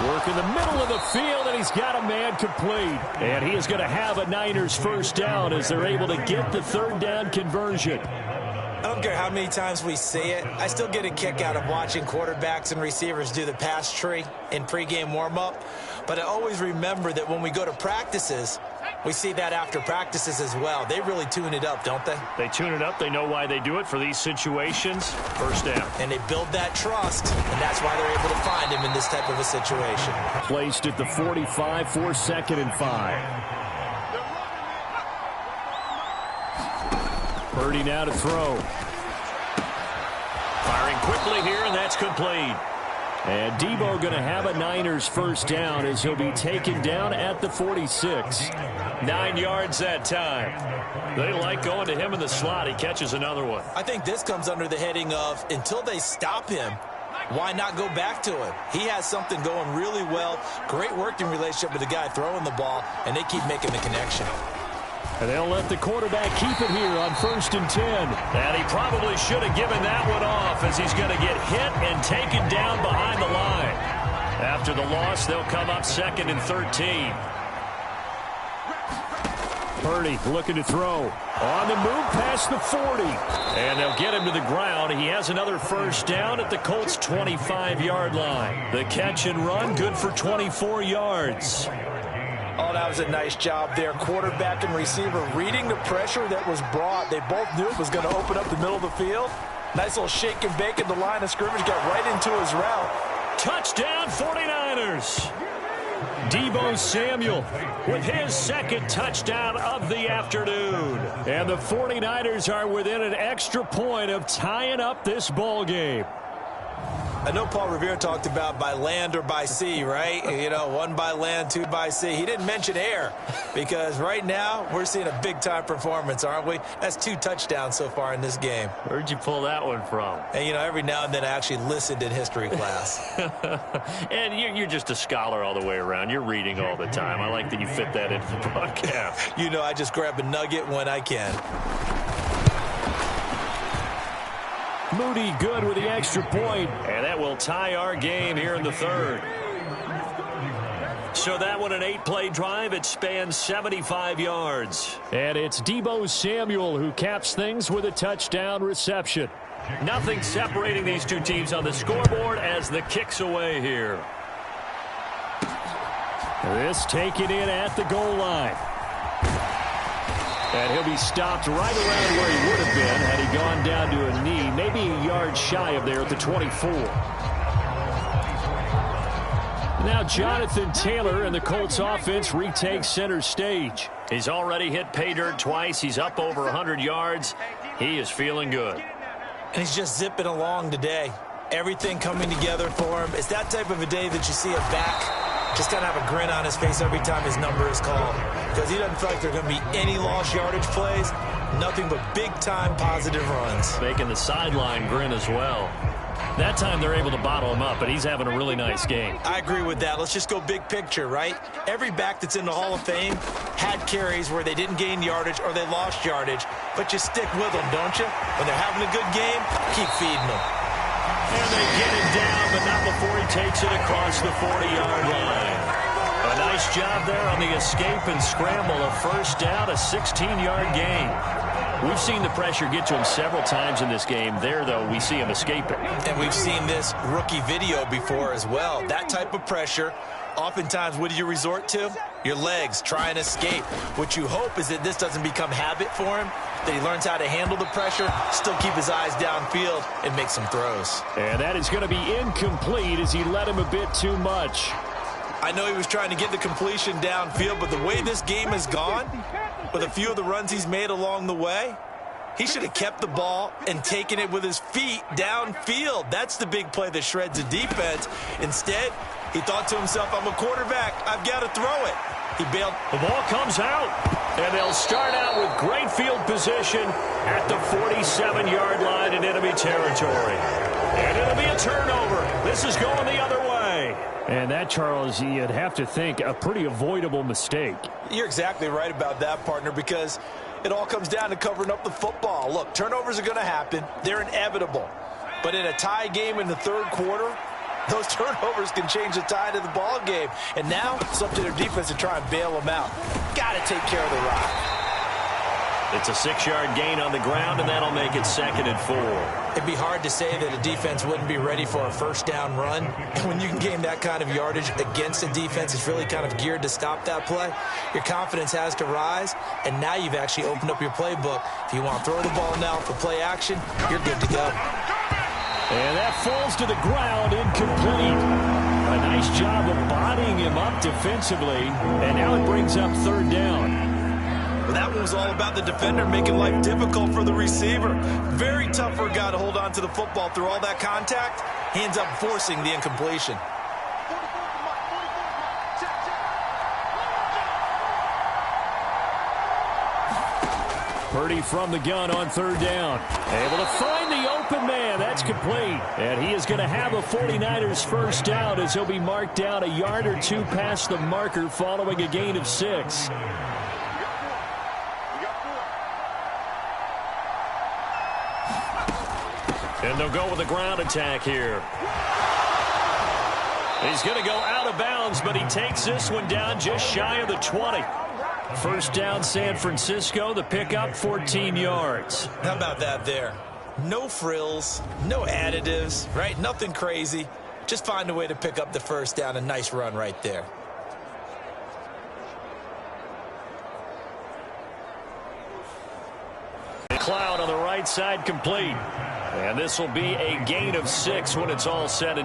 Work in the middle of the field, and he's got a man complete. And he is going to have a Niners first down as they're able to get the 3rd down conversion. I don't care how many times we see it. I still get a kick out of watching quarterbacks and receivers do the pass tree in pregame warm-up. But I always remember that when we go to practices, We see that after practices as well. They really tune it up, don't they? They tune it up. They know why they do it for these situations. First down. And they build that trust, and that's why they're able to find him in this type of a situation. Placed at the 45 for 2nd and 5. Purdy now to throw. Firing quickly here, and that's complete. And Debo going to have a Niners first down as he'll be taken down at the 46. 9 yards that time. They like going to him in the slot. He catches another one. I think this comes under the heading of until they stop him, why not go back to him? He has something going really well. Great working relationship with the guy throwing the ball, and they keep making the connection. And they'll let the quarterback keep it here on 1st and 10. And he probably should have given that one off as he's going to get hit and taken down behind the line. After the loss, they'll come up 2nd and 13. Purdy looking to throw. On the move past the 40. And they'll get him to the ground. He has another first down at the Colts' 25-yard line. The catch and run, good for 24 yards. Oh, that was a nice job there. Quarterback and receiver reading the pressure that was brought. They both knew it was going to open up the middle of the field. Nice little shake and bake at the line of scrimmage. Got right into his route. Touchdown 49ers. Debo Samuel with his 2nd touchdown of the afternoon. And the 49ers are within an extra point of tying up this ball game. I know Paul Revere talked about by land or by sea, right? You know, 1 by land, 2 by sea. He didn't mention air because right now we're seeing a big-time performance, aren't we? That's 2 touchdowns so far in this game. Where'd you pull that one from? And, you know, every now and then I actually listened in history class. And you're just a scholar all the way around. You're reading all the time. I like that you fit that into the broadcast. You know, I just grab a nugget when I can. Moody good with the extra point. And that will tie our game here in the 3rd. So that one, an 8-play drive. It spans 75 yards. And it's Debo Samuel who caps things with a touchdown reception. Nothing separating these two teams on the scoreboard as the kick's away here. This taken in at the goal line. And he'll be stopped right around where he would have been had he gone down to a knee, maybe a yard shy of there at the 24. Now Jonathan Taylor and the Colts offense retakes center stage. He's already hit pay dirt twice. He's up over 100 yards. He is feeling good. And he's just zipping along today. Everything coming together for him. It's that type of a day that you see a back just kind of have a grin on his face every time his number is called. Because he doesn't feel like there are going to be any lost yardage plays. Nothing but big-time positive runs. Making the sideline grin as well. That time they're able to bottle him up, but he's having a really nice game. I agree with that. Let's just go big picture, right? Every back that's in the Hall of Fame had carries where they didn't gain yardage or they lost yardage. But you stick with them, don't you? When they're having a good game, keep feeding them. And they get it down, but not before he takes it across the 40-yard line. A nice job there on the escape and scramble. A first down, a 16-yard gain. We've seen the pressure get to him several times in this game. There, though, we see him escaping. And we've seen this rookie video before as well. That type of pressure, oftentimes, what do you resort to? Your legs, try and escape. What you hope is that this doesn't become habit for him, that he learns how to handle the pressure, still keep his eyes downfield, and make some throws. And that is going to be incomplete as he led him a bit too much. I know he was trying to get the completion downfield, but the way this game has gone, with a few of the runs he's made along the way, he should have kept the ball and taken it with his feet downfield. That's the big play that shreds the defense. Instead, he thought to himself, I'm a quarterback. I've got to throw it. He bailed. The ball comes out, and they'll start out with great field position at the 47-yard line in enemy territory. And it'll be a turnover. This is going the other way. And that, Charles, you'd have to think a pretty avoidable mistake. You're exactly right about that, partner, because it all comes down to covering up the football. Look, turnovers are going to happen. They're inevitable. But in a tie game in the 3rd quarter, those turnovers can change the tide of the ball game. And now it's up to their defense to try and bail them out. Got to take care of the rock. It's a 6-yard gain on the ground, and that'll make it 2nd and 4. It'd be hard to say that a defense wouldn't be ready for a first down run. When you can gain that kind of yardage against a defense that's really kind of geared to stop that play, your confidence has to rise, and now you've actually opened up your playbook. If you want to throw the ball now for play action, you're good to go. And that falls to the ground, incomplete. A nice job of bodying him up defensively, and now it brings up 3rd down. Well, that one was all about the defender making life difficult for the receiver. Very tough for a guy to hold on to the football through all that contact. He ends up forcing the incompletion. Purdy from the gun on 3rd down. Able to find the open man. That's complete. And he is going to have a 49ers first down as he'll be marked down a yard or 2 past the marker following a gain of 6. And they'll go with a ground attack here. He's going to go out of bounds, but he takes this one down just shy of the 20. First down, San Francisco. The pickup, 14 yards. How about that there? No frills, no additives, right? Nothing crazy. Just find a way to pick up the first down. A nice run right there. Cloud on the right side complete. And this will be a gain of 6 when it's all said and